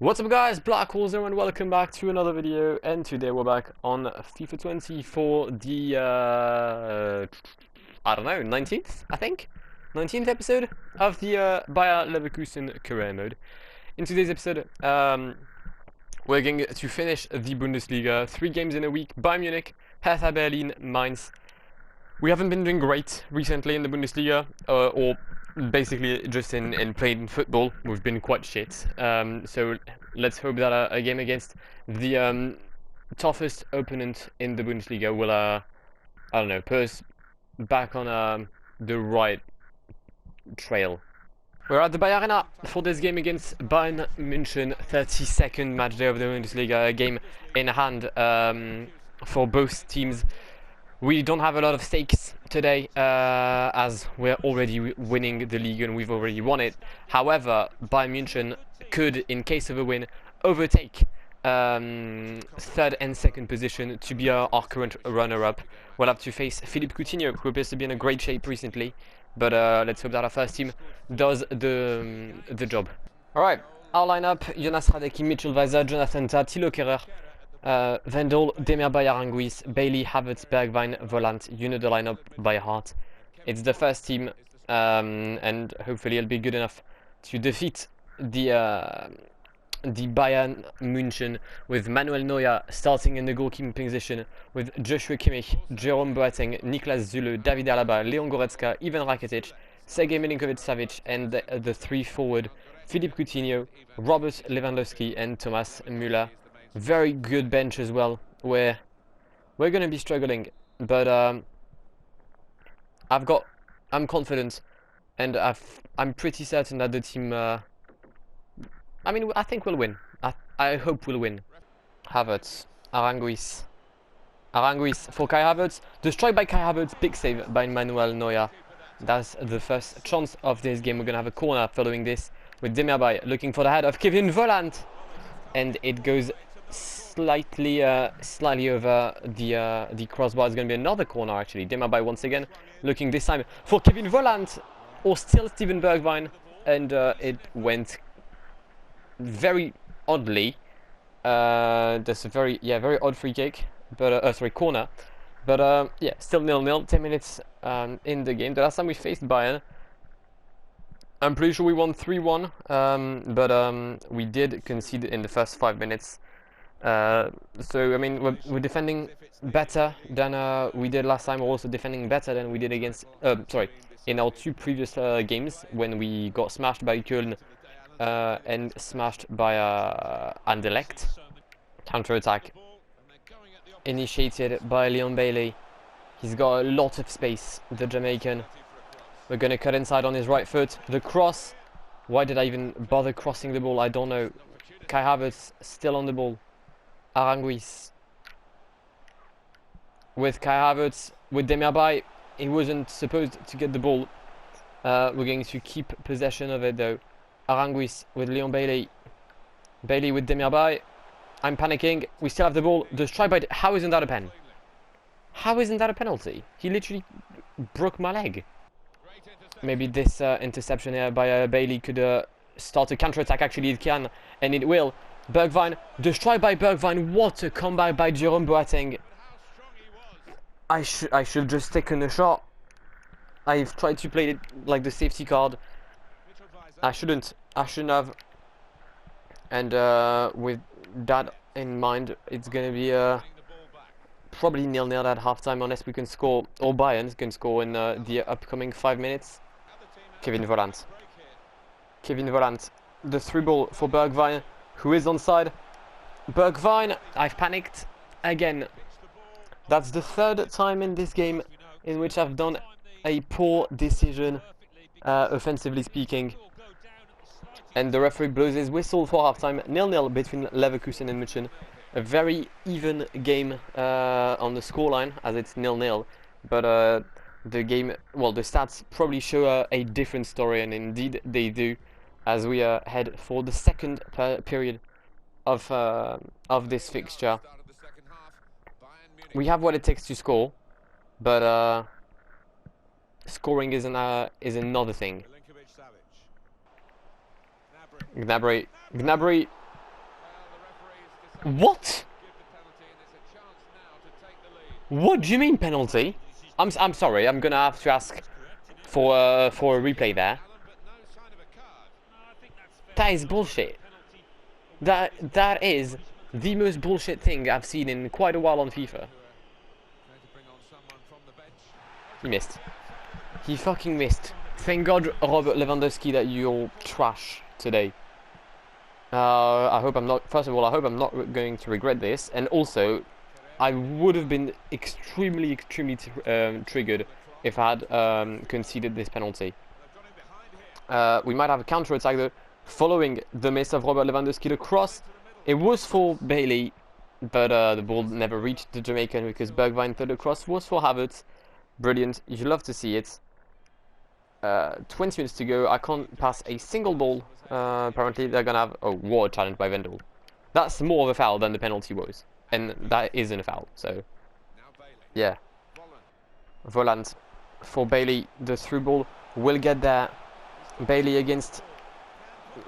What's up guys, Blackwar here and welcome back to another video, and today we're back on FIFA 20 for the, I don't know, 19th, I think? 19th episode of the Bayern Leverkusen career mode. In today's episode, we're going to finish the Bundesliga, 3 games in a week, Bayern Munich, Hertha Berlin, Mainz. We haven't been doing great recently in the Bundesliga, or basically just in playing football. We've been quite shit. So let's hope that a game against the toughest opponent in the Bundesliga will, I don't know, put us back on the right trail. We're at the Bayern Arena for this game against Bayern München, 32nd match day of the Bundesliga, a game in hand for both teams. We don't have a lot of stakes today, as we're already winning the league and we've already won it. However, Bayern München could, in case of a win, overtake third and second position to be our current runner-up. We'll have to face Philippe Coutinho, who appears to be in a great shape recently. But let's hope that our first team does the job. Alright, our lineup: Jonas Radecki, Mitchell Weiser, Jonathan Tah, Thilo Kehrer, Vendel, Demirbay, Aranguiz, Bailey, Havertz, Bergwijn, Volant. You know the lineup by heart. It's the first team, and hopefully it'll be good enough to defeat the Bayern München, with Manuel Neuer starting in the goalkeeping position, with Joshua Kimmich, Jerome Boateng, Niklas Süle, David Alaba, Leon Goretzka, Ivan Rakitic, Sergej Milinkovic-Savic, and the 3 forward, Philippe Coutinho, Robert Lewandowski, and Thomas Müller. Very good bench as well, where we're going to be struggling, but I'm confident, and I'm pretty certain that the team, I think we'll win. I hope we'll win. Havertz, Aranguiz for Kai Havertz. The strike by Kai Havertz, big save by Manuel Neuer. That's the first chance of this game. We're going to have a corner following this, with Demirbay looking for the head of Kevin Volant, and it goes slightly over the crossbar. It's going to be another corner actually. Demirbay once again looking this time for Kevin Volant, or still Steven Bergwijn, and it went very oddly. That's a very odd free kick, but sorry, corner. But yeah, still 0-0. 10 minutes in the game. The last time we faced Bayern, I'm pretty sure we won 3-1, but we did concede in the first 5 minutes. So I mean, we're defending better than we did last time. We're also defending better than we did against, in our 2 previous games, when we got smashed by Köln and smashed by Anderlecht. Counter-attack initiated by Leon Bailey. He's got a lot of space, the Jamaican. We're going to cut inside on his right foot. The cross. Why did I even bother crossing the ball? I don't know. Kai Havertz still on the ball. Aranguiz with Kai Havertz, with Demirbay. He wasn't supposed to get the ball. We're going to keep possession of it though. Aranguiz with Leon Bailey. Bailey with Demirbay. I'm panicking. We still have the ball. The strike by... How isn't that a pen? How isn't that a penalty? He literally broke my leg. Maybe this interception here by Bailey could start a counter-attack. Actually it can, and it will. Bergwijn, the strike by Bergwijn. What a comeback by Jerome Boateng. I should just taken a shot. I've tried to play it like the safety card. I shouldn't have. And with that in mind, it's gonna be probably 0-0 at halftime, unless we can score, or Bayern can score in the upcoming 5 minutes. Kevin Volant, the through ball for Bergwijn, who is onside. Bergwijn, I've panicked again. That's the 3rd time in this game in which I've done a poor decision, offensively speaking. And the referee blows his whistle for halftime. 0-0 between Leverkusen and München. A very even game on the scoreline, as it's 0-0. But the game, well, the stats probably show a different story, and indeed they do, as we head for the second period of this fixture. We have what it takes to score, but scoring is another thing. Gnabry What? What do you mean penalty? I'm sorry. I'm gonna have to ask for a replay there. That is bullshit. That is the most bullshit thing I've seen in quite a while on FIFA. He missed. He fucking missed. Thank God, Robert Lewandowski, that you're trash today. I hope I'm not. First of all, I hope I'm not going to regret this, and also, I would have been extremely triggered if I had conceded this penalty. We might have a counter-attack though, following the miss of Robert Lewandowski. The cross, it was for Bailey, but the ball never reached the Jamaican because Bergwijn thought the cross was for Havertz. Brilliant, you love to see it. 20 minutes to go, I can't pass a single ball. Apparently they're gonna have a war challenge by Vendel. That's more of a foul than the penalty was. And that isn't a foul, so yeah. Volant for Bailey, the through ball will get there. Bailey against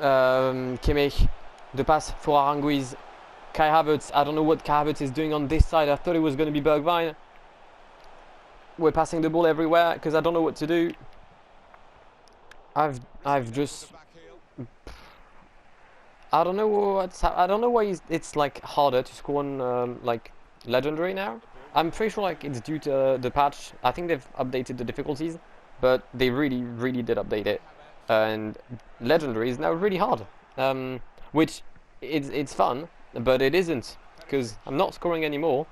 Kimmich, the pass for Aranguiz. Kai Havertz, I don't know what Kai Havertz is doing on this side. I thought it was going to be Bergwijn. We're passing the ball everywhere because I don't know what to do. I've just, I don't know why it's like harder to score on like legendary now. I'm pretty sure like it's due to the patch. I think they've updated the difficulties, but they really did update it, and legendary is now really hard. Which it's fun, but it isn't because I'm not scoring anymore,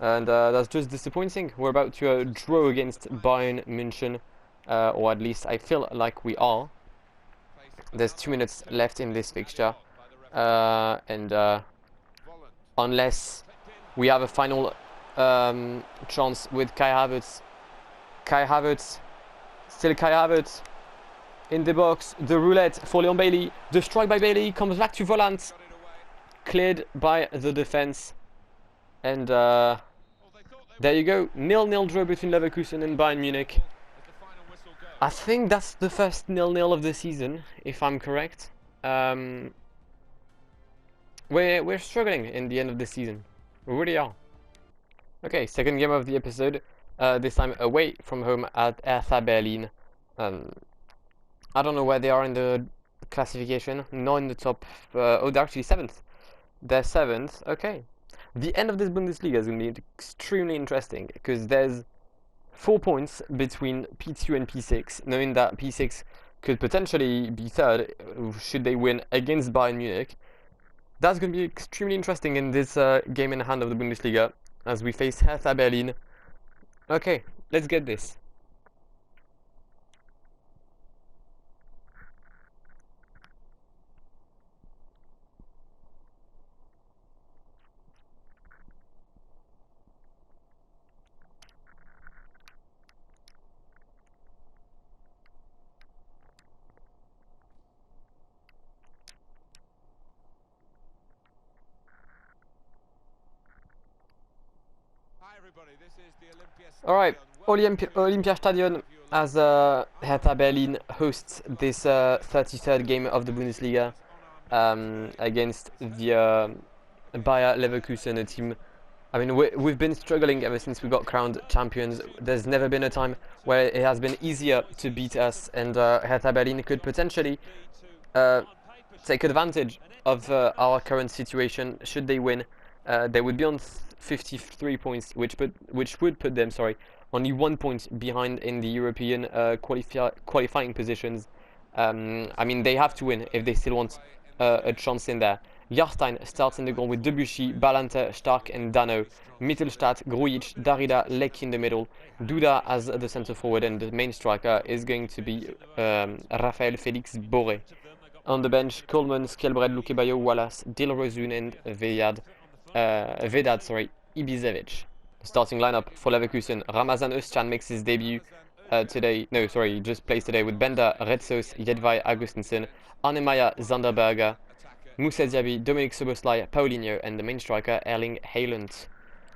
and that's just disappointing. We're about to draw against Bayern Munich, or at least I feel like we are. There's 2 minutes left in this fixture, and unless we have a final chance with Kai Havertz. Still Kai Havertz in the box. The roulette for Leon Bailey. The strike by Bailey comes back to Volant, cleared by the defense, and there you go. 0-0 draw between Leverkusen and Bayern Munich. I think that's the first 0-0 of the season, if I'm correct. We're struggling in the end of the season. We really are. Okay, second game of the episode. This time away from home at Hertha Berlin. I don't know where they are in the classification. Not in the top. Oh, they're actually 7th. They're 7th. Okay. The end of this Bundesliga is going to be extremely interesting because there's 4 points between P2 and P6, knowing that P6 could potentially be third should they win against Bayern Munich. That's going to be extremely interesting in this game in hand of the Bundesliga as we face Hertha Berlin. Okay, let's get this. Alright, Olympiastadion as Hertha Berlin hosts this 33rd game of the Bundesliga against the Bayer Leverkusen, a team. I mean, we've been struggling ever since we got crowned champions. There's never been a time where it has been easier to beat us, and Hertha Berlin could potentially take advantage of our current situation. Should they win, they would be on 53 points, which would put them, only 1 point behind in the European qualifying positions. I mean, they have to win if they still want a chance in there. Jarstein starts in the goal with Debuchy, Balante, Stark and Dano. Mittelstadt, Grujic, Darida, Lek in the middle. Duda as the centre forward, and the main striker is going to be Rafael Felix Boré. On the bench, Coleman, Skelbred, Lukebayo, Wallace, Dilrosun and Vedad, Ibisevic. Starting lineup for Leverkusen. Ramazan Özcan makes his debut just plays today with Bender, Retsos, Jedvai, Augustinsson, Arnemaya, Zanderberger, Moussa Diaby, Dominic Soboslai, Paulinho, and the main striker Erling Haaland.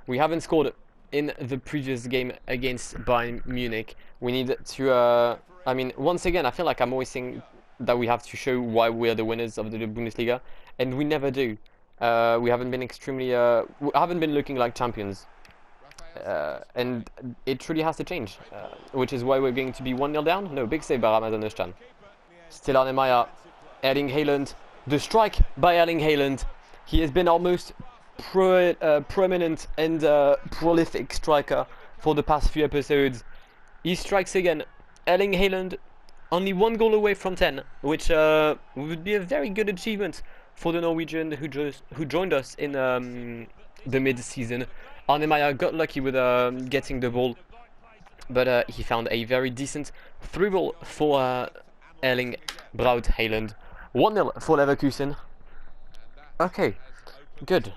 We haven't scored in the previous game against Bayern Munich. We need to, I mean, once again, I feel like I'm always saying that we have to show why we are the winners of the Bundesliga, and we never do. We haven't been we haven't been looking like champions. And it really has to change, which is why we're going to be 1-0 down. No, big save by Ramazan Özcan. Still Arne Meyer, Erling Haaland. The strike by Erling Haaland. He has been our most prominent and prolific striker for the past few episodes. He strikes again. Erling Haaland, only 1 goal away from 10, which would be a very good achievement for the Norwegian who joined us in the mid-season. Arne Meyer got lucky with getting the ball, but he found a very decent through ball for Erling Braut Haaland. 1-0 for Leverkusen. Okay, good.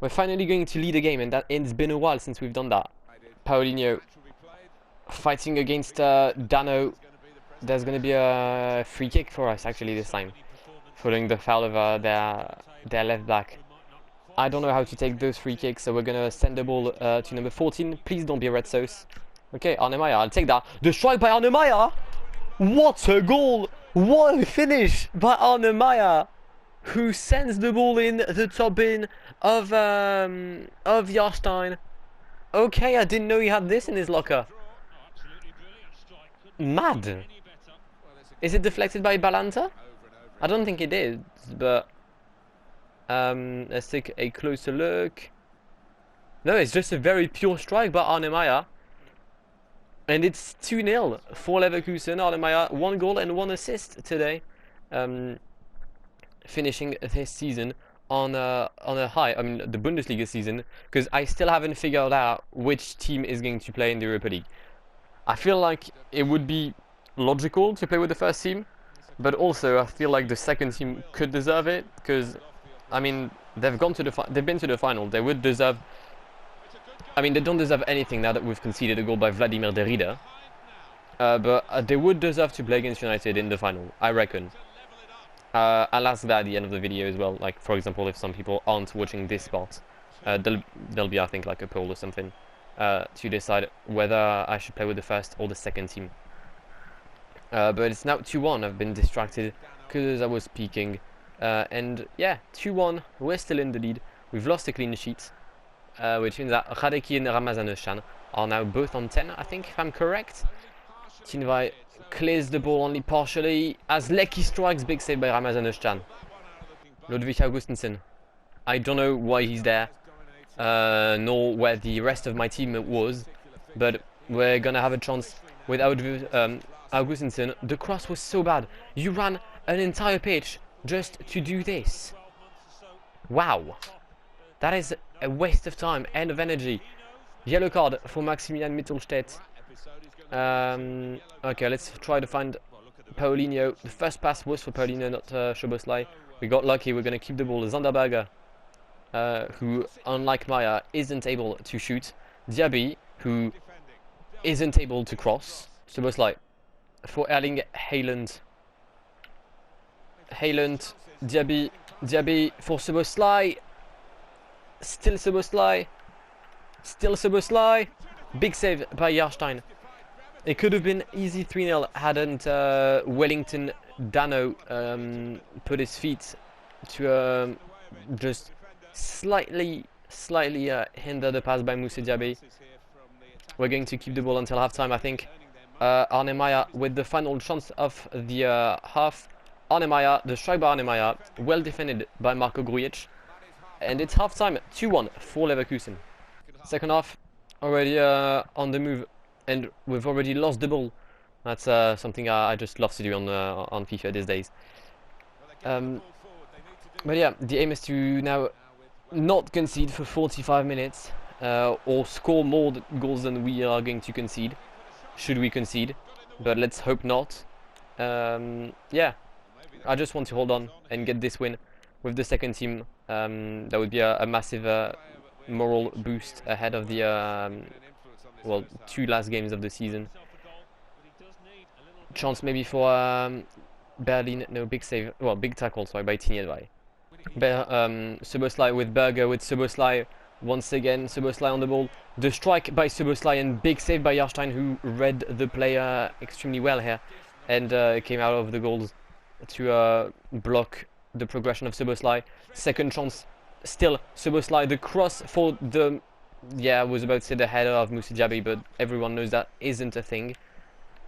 We're finally going to lead a game, and it's been a while since we've done that. Paulinho fighting against Dano. There's going to be a free kick for us actually this time, following the foul of their left back. I don't know how to take those free kicks, so we're going to send the ball to number 14. Please don't be red sauce. Okay, Arne Meyer, I'll take that. The strike by Arne Meyer! What a goal! What a finish by Arne Meyer, who sends the ball in the top bin of Jarstein. Okay, I didn't know he had this in his locker. Mad. Is it deflected by Balanta? I don't think it is, but let's take a closer look. No, it's just a very pure strike by Arne Meyer. And it's 2-0 for Leverkusen. Arne Meyer, 1 goal and 1 assist today. Finishing this season on a high. I mean, the Bundesliga season, because I still haven't figured out which team is going to play in the Europa League. I feel like it would be logical to play with the first team, but also I feel like the second team could deserve it, because I mean they've been to the final. They would deserve. I mean, they don't deserve anything now that we've conceded a goal by Vladimir Derrida, but they would deserve to play against United in the final, I reckon. I'll ask that at the end of the video as well. Like, for example, if some people aren't watching this part, there'll be, I think, like a poll or something to decide whether I should play with the first or the second team. But it's now 2-1. I've been distracted because I was peeking. And yeah, 2-1. We're still in the lead. We've lost a clean sheet, which means that Radeki and Ramazan Özcan are now both on 10, I think, if I'm correct. Tinvai clears the ball only partially as Lecky strikes. Big save by Ramazan Özcan. Ludwig Augustensen. I don't know why he's there, nor where the rest of my team was, but we're gonna have a chance without Augustensen. The cross was so bad. You ran an entire pitch just to do this. Wow. That is a waste of time and of energy. Yellow card for Maximilian Mittelstädt. Okay, let's try to find Paulinho. The first pass was for Paulinho, not Szoboszlai. We got lucky. We're going to keep the ball. Zanderberger, who, unlike Maya, isn't able to shoot. Diaby, who isn't able to cross. Szoboszlai for Erling Haaland. Haaland, Diaby for Szoboszlai. Still Szoboszlai. Still Szoboszlai. Big save by Jarstein. It could have been easy 3-0 hadn't Wellington Dano put his feet to just slightly hinder the pass by Moussa Diaby. We're going to keep the ball until half-time, I think. Arne Meyer with the final chance of the half. Arne Meyer, the strike by Arne Meyer, well defended by Marco Grujic. And it's half-time, 2-1 for Leverkusen. Second half, already on the move. And we've already lost the ball. That's something I just love to do on FIFA these days. But yeah, the aim is to now not concede for 45 minutes or score more goals than we are going to concede, should we concede. But let's hope not. Yeah, I just want to hold on and get this win with the second team. That would be a massive moral boost ahead of the well, 2 last games of the season. Chance maybe for Berlin. No, big save. Well, big tackle, sorry, by Tinvai. Szoboszlai with Berger, with Szoboszlai once again. Szoboszlai on the ball. The strike by Szoboszlai and big save by Jarstein, who read the player extremely well here and came out of the goals to block the progression of Szoboszlai. Second chance, still Szoboszlai. The cross for the, I was about to say the header of Moussa Diaby, but everyone knows that isn't a thing.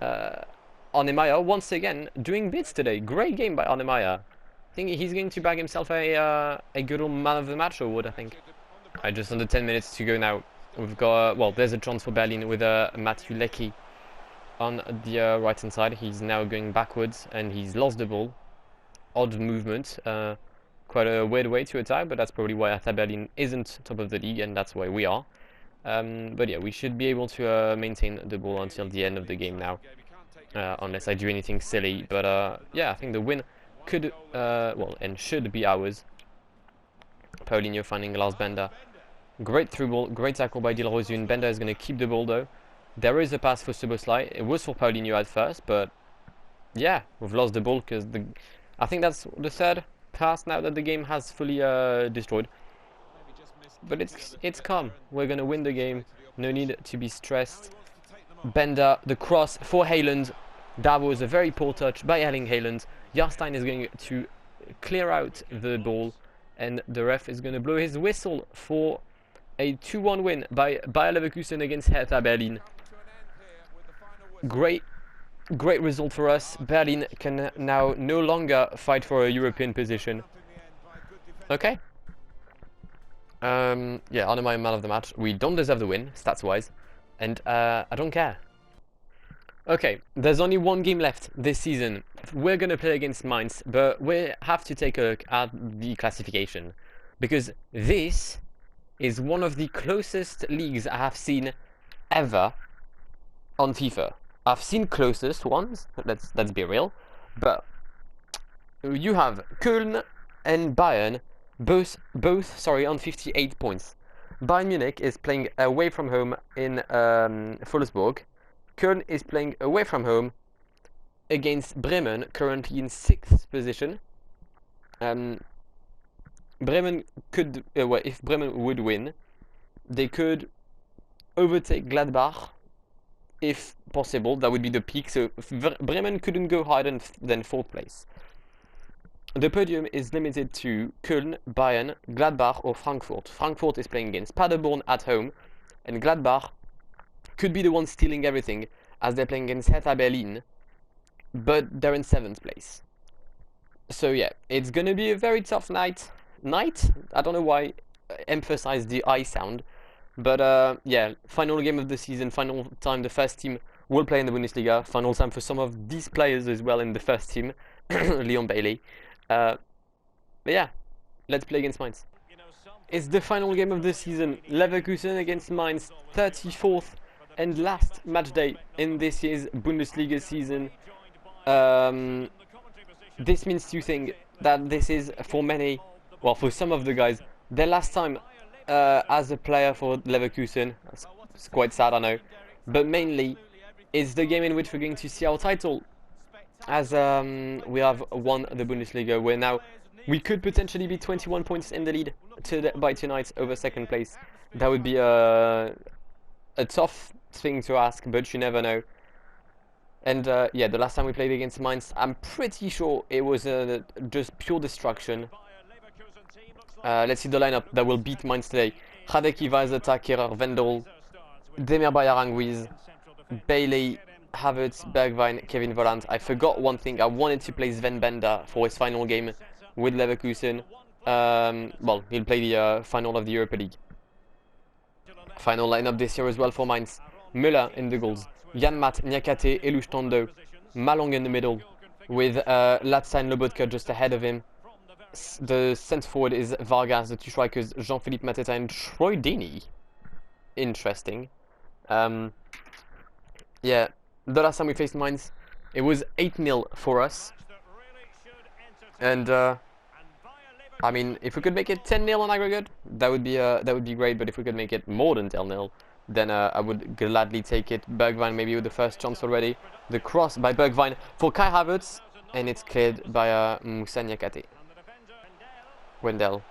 Arnemaya once again doing bits today. Great game by Arnemaya. I think he's going to bag himself a good old man of the match award, I think. Just under 10 minutes to go now. We've got, there's a chance for Berlin with Matthew Leckie on the right hand side. He's now going backwards and he's lost the ball. Odd movement. Quite a weird way to attack, but that's probably why Hertha Berlin isn't top of the league, and that's why we are. But yeah, we should be able to maintain the ball until the end of the game now. Unless I do anything silly. But yeah, I think the win could, and should be ours. Paulinho finding Lars Bender. Great through ball, great tackle by Dilrosun. Bender is going to keep the ball though. There is a pass for Szoboszlai. It was for Paulinho at first, but yeah, we've lost the ball because I think that's the third pass now that the game has fully destroyed. But it's calm. We're going to win the game. No need to be stressed. Bender, the cross for Haaland. That was a very poor touch by Erling Haaland. Jarstein is going to clear out the ball, and the ref is going to blow his whistle for a 2-1 win by Bayer Leverkusen against Hertha Berlin. Great result for us. Berlin can now no longer fight for a European position. Okay. Arnemaya man of the match. We don't deserve the win, stats-wise, and I don't care. Okay, there's only one game left this season. We're going to play against Mainz, but we have to take a look at the classification, because this is one of the closest leagues I have seen ever on FIFA. I've seen closest ones, let's be real, but you have Köln and Bayern both on 58 points. Bayern Munich is playing away from home in Wolfsburg. Köln is playing away from home against Bremen, currently in 6th position. Bremen could, if Bremen would win, they could overtake Gladbach, if possible. That would be the peak. So Bremen couldn't go higher than 4th place. The podium is limited to Köln, Bayern, Gladbach, or Frankfurt. Frankfurt is playing against Paderborn at home, and Gladbach could be the one stealing everything, as they're playing against Hertha Berlin, but they're in 7th place. So yeah, it's gonna be a very tough night. I don't know why I emphasize the I sound, but yeah, final game of the season, final time the first team will play in the Bundesliga, final time for some of these players as well in the first team, Leon Bailey. But yeah, let's play against Mainz. It's the final game of the season, Leverkusen against Mainz, 34th and last match day in this year's Bundesliga season. This means two things, that this is for many, for some of the guys, their last time as a player for Leverkusen. It's quite sad, I know, but mainly it's the game in which we're going to see our title, as we have won the Bundesliga, where now we could potentially be 21 points in the lead by tonight over 2nd place. That would be a tough thing to ask, but you never know. And yeah, the last time we played against Mainz, I'm pretty sure it was just pure destruction. Let's see the lineup that will beat Mainz today. Hradecki, Weizsäcker, Kehrer, Wendel, Demir Bayar-Anguiz, Bailey, Havertz, Bergwijn, Kevin Volland. I forgot one thing. I wanted to play Sven Bender for his final game with Leverkusen. He'll play the final of the Europa League. Final lineup this year as well for Mainz. Müller in the goals. Janmat, Niakate, Elustondo, Malong in the middle, with Latza and Lobotka just ahead of him. The centre forward is Vargas, the two strikers, Jean-Philippe Mateta and Troy Deeney. Interesting. Yeah, the last time we faced Mainz, it was 8-0 for us. And I mean, if we could make it 10-0 on aggregate, that would be great. But if we could make it more than 10-0, then I would gladly take it. Bergwijn maybe with the first chance already. The cross by Bergwijn for Kai Havertz, and it's cleared by Moussa Niakate. Wendell,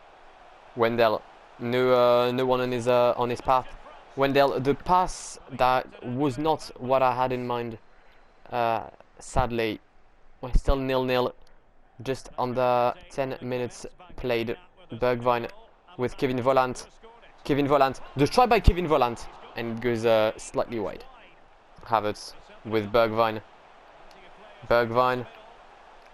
no one on his path. Wendell, the pass that was not what I had in mind. Sadly, we're still 0-0. just under 10 minutes played. Bergwijn with Kevin Volland. Kevin Volland, the try by Kevin Volland, and it goes slightly wide. Havertz with Bergwijn. Bergwijn,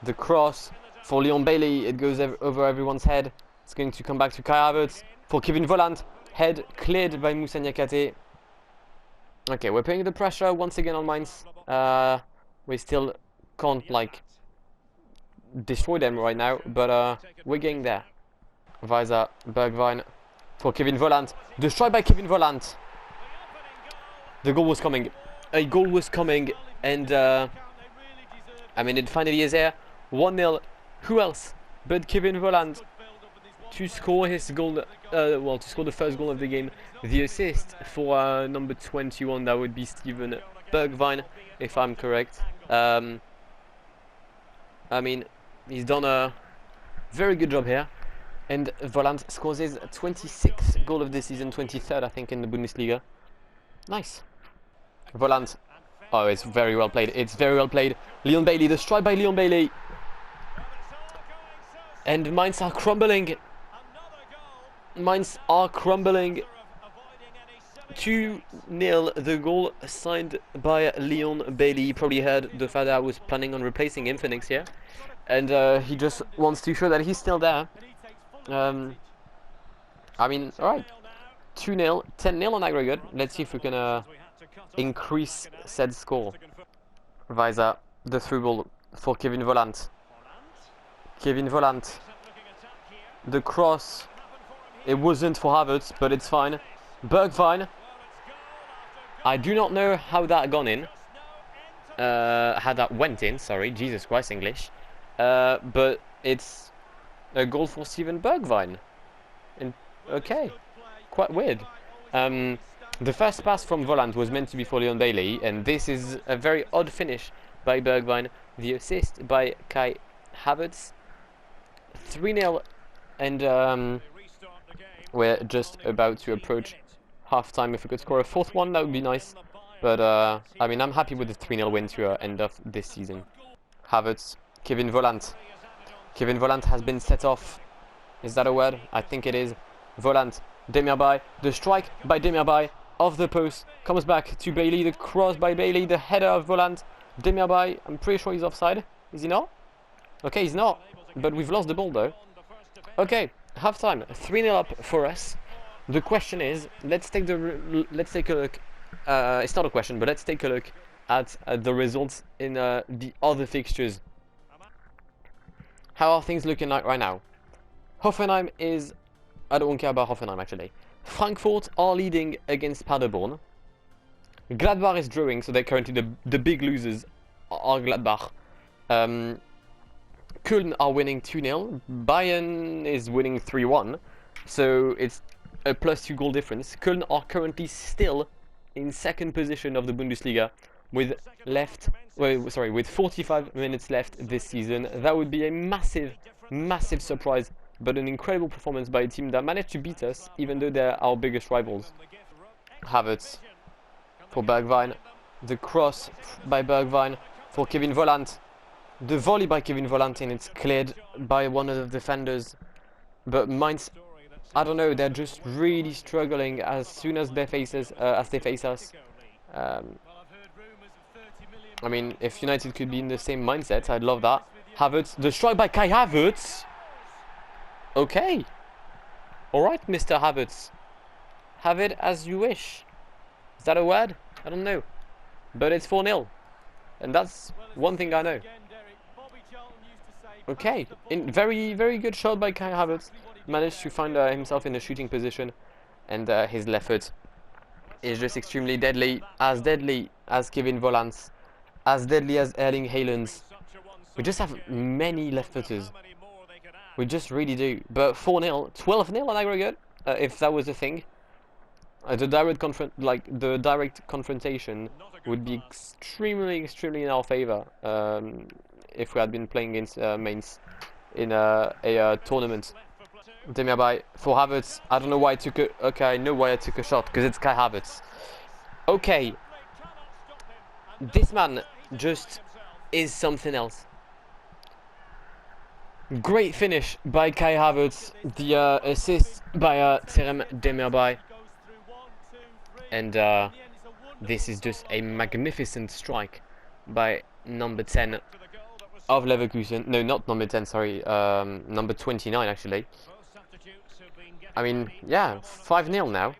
the cross for Leon Bailey. It goes over everyone's head. It's going to come back to Kai Havertz for Kevin Volland. Head cleared by Moussa Niakhaté. Okay, we're putting the pressure once again on Mainz. We still can't like destroy them right now, but we're getting there. Weiser, Bergwijn for Kevin Volland. Destroyed by Kevin Volland. The goal was coming. A goal was coming, and I mean, it finally is here. 1-0. Who else but Kevin Volland to score his goal? Well, to score the first goal of the game. The assist for number 21. That would be Steven Bergwijn, if I'm correct. I mean, he's done a very good job here. And Volland scores his 26th goal of the season, 23rd, I think, in the Bundesliga. Nice. Volland. Oh, it's very well played. It's very well played. Leon Bailey, the strike by Leon Bailey. And Mainz are crumbling. Mainz are crumbling. 2-0, the goal signed by Leon Bailey. You probably heard the fact that I was planning on replacing him for next year. And he just wants to show that he's still there. I mean, alright. 2-0, 10-0 on aggregate. Let's see if we can increase said score. Weiser, the through ball for Kevin Volland. Kevin Volland. The cross. It wasn't for Havertz, but it's fine. Bergwijn. I do not know how that gone in. How that went in, sorry. Jesus Christ, English. But it's a goal for Steven Bergwijn. And okay, quite weird. The first pass from Volland was meant to be for Leon Bailey, and this is a very odd finish by Bergwijn. The assist by Kai Havertz. 3-0, and we're just about to approach half-time. If we could score a fourth one, that would be nice. But I mean, I'm happy with the 3-0 win to end off this season. Havertz, Kevin Volland. Kevin Volland has been set off. Is that a word? I think it is. Volland, Demirbay, the strike by Demirbay off the post, comes back to Bailey, the cross by Bailey, the header of Volland. Demirbay, I'm pretty sure he's offside. Is he not? Okay, he's not, but we've lost the ball though. Okay, half time, 3-0 up for us. The question is, let's take a look. It's not a question, but let's take a look at the results in the other fixtures. How are things looking like right now? Hoffenheim is... I don't care about Hoffenheim actually. Frankfurt are leading against Paderborn. Gladbach is drawing, so they're currently the big losers are Gladbach. Köln are winning 2-0. Bayern is winning 3-1. So it's a +2 goal difference. Köln are currently still in second position of the Bundesliga with 45 minutes left this season. That would be a massive surprise, but an incredible performance by a team that managed to beat us, even though they're our biggest rivals. Havertz for Bergwijn. The cross by Bergwijn for Kevin Volland. The volley by Kevin Volland, and it's cleared by one of the defenders. But Mainz, I don't know, they're just really struggling as soon as they face us. I mean, if United could be in the same mindset, I'd love that. Havertz, the strike by Kai Havertz. Okay. Alright, Mr. Havertz. Have it as you wish. Is that a word? I don't know. But it's 4-0. And that's one thing I know. Okay. Very good shot by Kai Havertz. Managed to find himself in a shooting position. And his left foot is just extremely deadly. As deadly as Kevin Volland's. As deadly as Erling Haaland's. We just have many left footers. We just really do. But 4-0, 12-0 on aggregate, if that was a thing. The direct confrontation would be extremely in our favor if we had been playing against Mainz in a tournament. Demirbay for Havertz. I don't know why I took a... Okay, I know why I took a shot, because it's Kai Havertz. Okay. This man just is something else. Great finish by Kai Havertz. The assist by Terem Demirbay. And this is just a magnificent strike by number 10 of Leverkusen. No, not number 10, sorry. Number 29, actually. I mean, yeah, 5-0 now.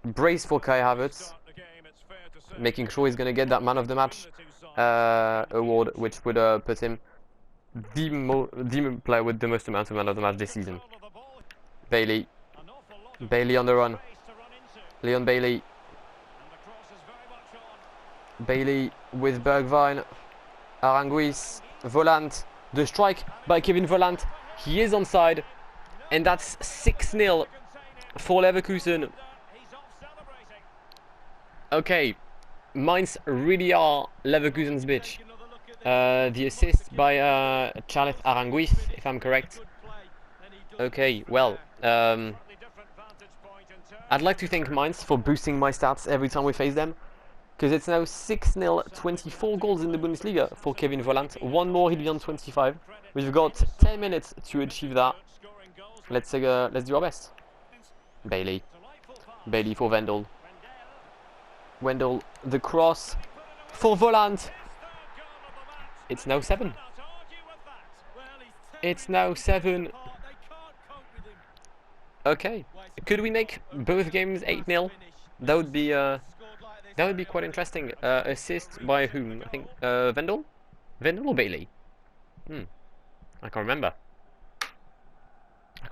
Brace for Kai Havertz. Making sure he's going to get that man of the match award, which would put him the player with the most amount of man of the match this season. Bailey. Bailey on the run. Leon Bailey. Bailey with Bergwijn. Aranguiz. Volant. The strike by Kevin Volant. He is onside. And that's 6-0 for Leverkusen. Okay. Mainz really are Leverkusen's bitch. The assist by Charles Aranguiz, if I'm correct. Okay, well, I'd like to thank Mainz for boosting my stats every time we face them, because it's now 6-0, 24 goals in the Bundesliga for Kevin Volant. One more, he'll be on 25. We've got 10 minutes to achieve that. Let's do our best. Bailey. Bailey for Wendel. Wendel, the cross for Volant. It's now 7. It's now 7. Okay. Could we make both games 8-0? That would be quite interesting. Assist by whom? I think Wendel? Wendel or Bailey? I can't remember.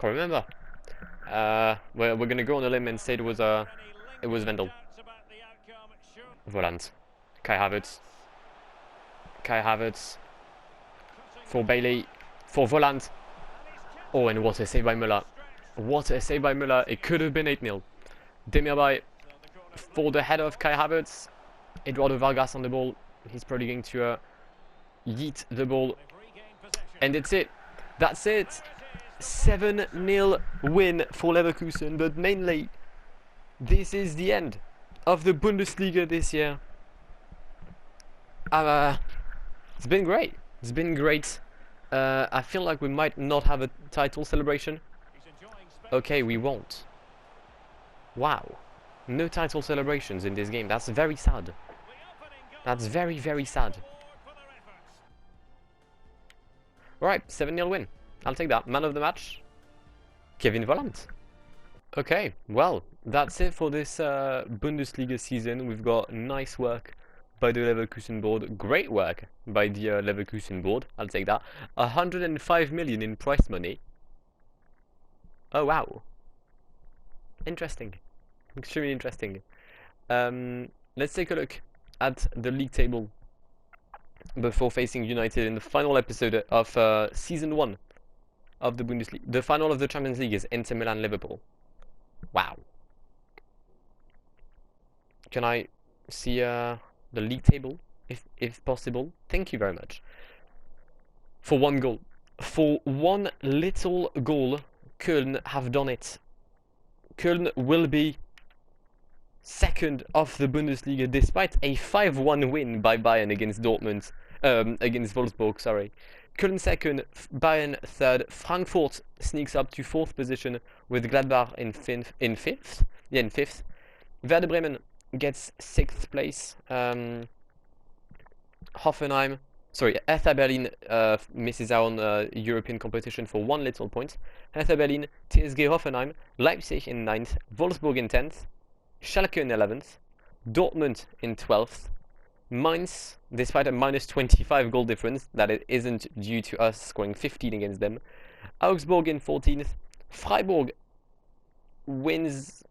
We're gonna go on a limb and say it was Wendel. Volant. Kai Havertz. Kai Havertz. For Bailey. For Volant. Oh, and what a save by Müller. What a save by Müller. It could have been 8-0. Demirbay for the header of Kai Havertz. Eduardo Vargas on the ball. He's probably going to yeet the ball. And it's it. That's it. 7-0 win for Leverkusen. But mainly, this is the end of the Bundesliga this year. It's been great. It's been great. I feel like we might not have a title celebration. Okay, we won't. Wow. No title celebrations in this game. That's very sad. That's very, very sad. Alright, 7-0 win. I'll take that. Man of the match, Kevin Volant. Okay, well, that's it for this Bundesliga season. We've got nice work by the Leverkusen board. Great work by the Leverkusen board. I'll take that. 105 million in prize money. Oh, wow. Interesting. Extremely interesting. Let's take a look at the league table before facing United in the final episode of Season 1 of the Bundesliga. The final of the Champions League is Inter Milan-Liverpool. Wow. Can I see the league table, if possible? Thank you very much. For one goal. For one little goal, Köln have done it. Köln will be second of the Bundesliga despite a 5-1 win by Bayern against Dortmund. Against Wolfsburg, sorry. Köln second, Bayern third. Frankfurt sneaks up to 4th position with Gladbach in fifth. Yeah, in 5th. Werder Bremen gets 6th place. Hertha Berlin misses out on European competition for 1 little point. Hertha Berlin, TSG Hoffenheim, Leipzig in 9th, Wolfsburg in 10th, Schalke in 11th, Dortmund in 12th, Mainz, despite a minus 25 goal difference, that it isn't due to us scoring 15 against them, Augsburg in 14th, Freiburg wins.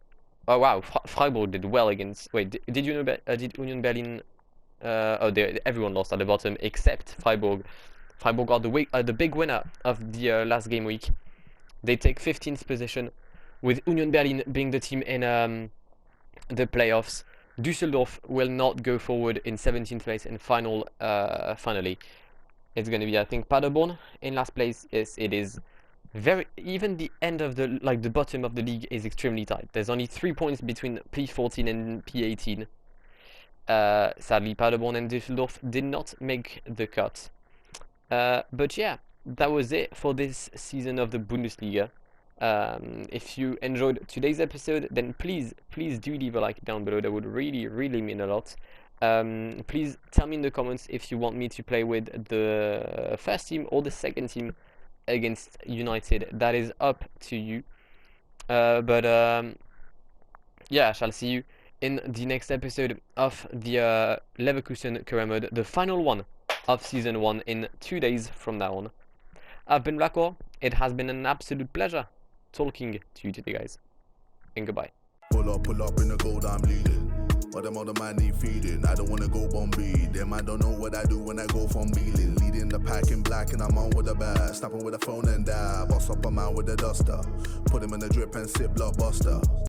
Oh wow, Freiburg did well against. Wait, did Union Berlin? Everyone lost at the bottom except Freiburg. Freiburg are the big winner of the last game week. They take 15th position, with Union Berlin being the team in the playoffs. Düsseldorf will not go forward in 17th place, and finally, it's going to be, I think, Paderborn in last place. Yes, it is. Even the end of the bottom of the league is extremely tight. There's only 3 points between P14 and P18. Sadly, Paderborn and Düsseldorf did not make the cut. But yeah, that was it for this season of the Bundesliga. If you enjoyed today's episode, then please do leave a like down below. That would really mean a lot. Please tell me in the comments if you want me to play with the first team or the second team against United. That is up to you. Yeah, I shall see you in the next episode of the Leverkusen career mode, the final one of season 1 in 2 days from now on. I've been Blackwar. It has been an absolute pleasure talking to you today, guys. And goodbye. Pull up in the gold, I'm leading. But them other man need feeding. I don't wanna go Bombay. Them I don't know what I do when I go from Beeling. Leading the pack in black and I'm on with the bat. Snapping with a phone and dab. Boss up a man with a duster. Put him in the drip and sip blockbuster.